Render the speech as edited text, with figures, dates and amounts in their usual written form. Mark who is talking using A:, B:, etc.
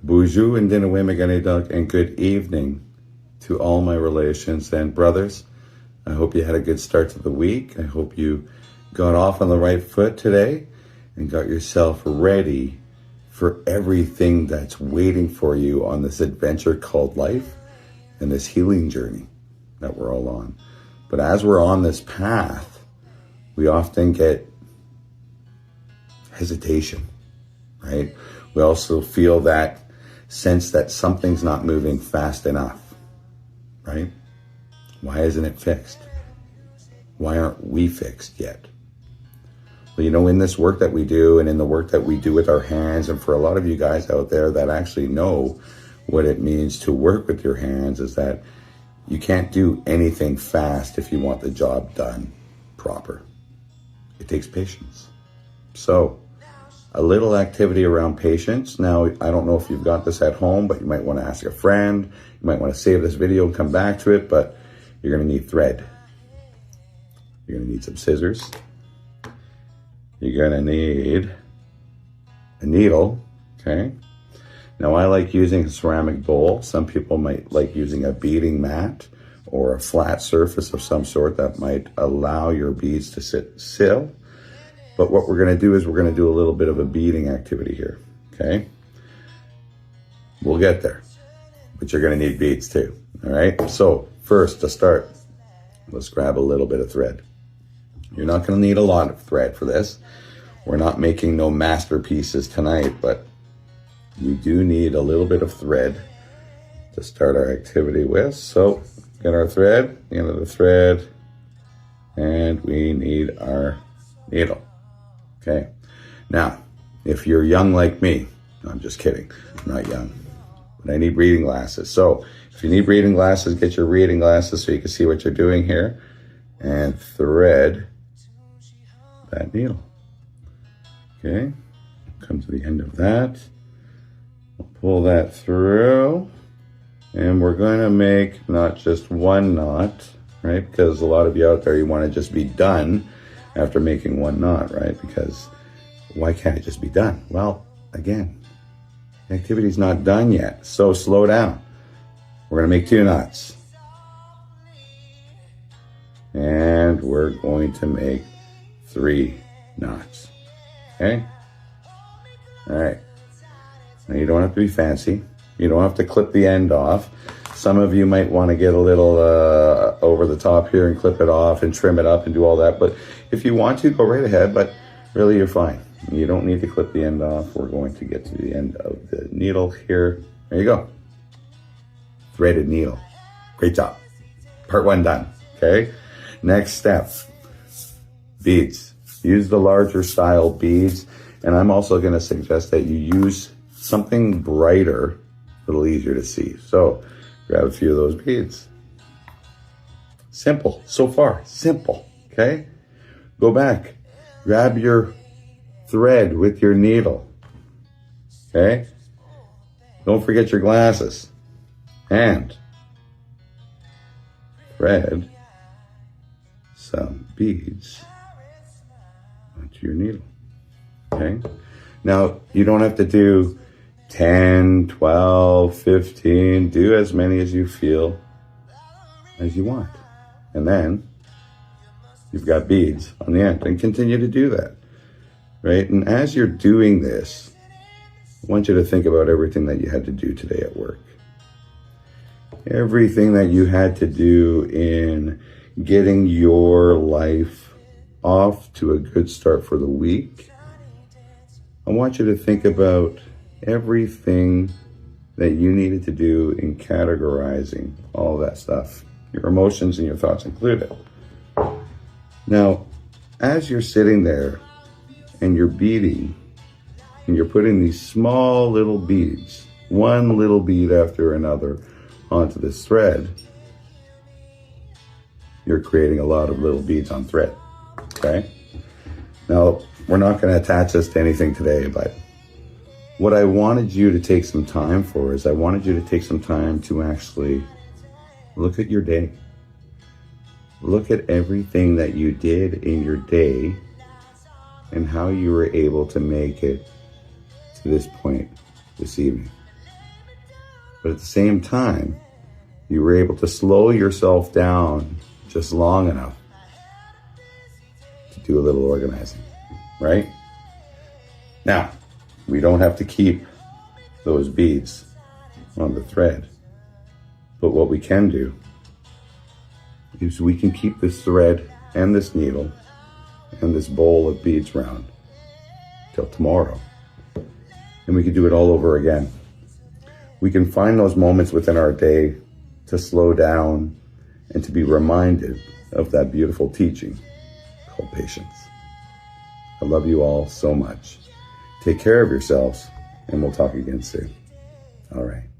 A: Bonjour and and good evening to all my relations and brothers. I hope you had a good start to the week. I hope you got off on the right foot today and got yourself ready for everything that's waiting for you on this adventure called life and this healing journey that we're all on. But as we're on this path, we often get hesitation, right? We also feel that sense that something's not moving fast enough, right? Why isn't it fixed? Why aren't we fixed yet? Well, you know, in this work that we do and in the work that we do with our hands, and for a lot of you guys out there that actually know what it means to work with your hands, is that you can't do anything fast if you want the job done proper. It takes patience. So, a little activity around patience. Now, I don't know if you've got this at home, but you might want to ask a friend. You might want to save this video and come back to it, but you're going to need thread. You're going to need some scissors. You're going to need a needle, okay? Now, I like using a ceramic bowl. Some people might like using a beading mat or a flat surface of some sort that might allow your beads to sit still. But what we're going to do is we're going to do a little bit of a beading activity here, okay? We'll get there, but you're going to need beads too, all right? So first, to start, let's grab a little bit of thread. You're not going to need a lot of thread for this. We're not making no masterpieces tonight, but we do need a little bit of thread to start our activity with. So get our thread, the end of the thread, and we need our needle. Okay, now, if you're young like me, no, I'm just kidding, I'm not young, but I need reading glasses. So if you need reading glasses, get your reading glasses so you can see what you're doing here, and thread that needle. Okay, come to the end of that, we'll pull that through, and we're going to make not just one knot, right? Because a lot of you out there, you want to just be done after making one knot, right? Because why can't it just be done? Well, again, the activity's not done yet, so slow down. We're gonna make 2 knots. And we're going to make 3 knots, okay? All right, now you don't have to be fancy. You don't have to clip the end off. Some of you might want to get a little over the top here and clip it off and trim it up and do all that. But if you want to, go right ahead, but really you're fine. You don't need to clip the end off. We're going to get to the end of the needle here. There you go. Threaded needle. Great job. Part 1 done, okay? Next step, beads. Use the larger style beads. And I'm also gonna suggest that you use something brighter, a little easier to see. So, grab a few of those beads. Simple, so far, simple, okay? Go back, grab your thread with your needle, okay? Don't forget your glasses. And thread some beads onto your needle, okay? Now, you don't have to do 10, 12, 15, do as many as you feel as you want. And then you've got beads on the end, and continue to do that, right? And as you're doing this, I want you to think about everything that you had to do today at work. Everything that you had to do in getting your life off to a good start for the week. I want you to think about everything that you needed to do in categorizing all that stuff, your emotions and your thoughts included. Now, as you're sitting there and you're beading and you're putting these small little beads, one little bead after another onto this thread, you're creating a lot of little beads on thread, okay? Now, we're not gonna attach this to anything today, but what I wanted you to take some time for is I wanted you to take some time to actually look at your day. Look at everything that you did in your day and how you were able to make it to this point this evening. But at the same time, you were able to slow yourself down just long enough to do a little organizing, right? Now, we don't have to keep those beads on the thread, but what we can do is we can keep this thread and this needle and this bowl of beads round till tomorrow. And we can do it all over again. We can find those moments within our day to slow down and to be reminded of that beautiful teaching called patience. I love you all so much. Take care of yourselves, and we'll talk again soon. All right.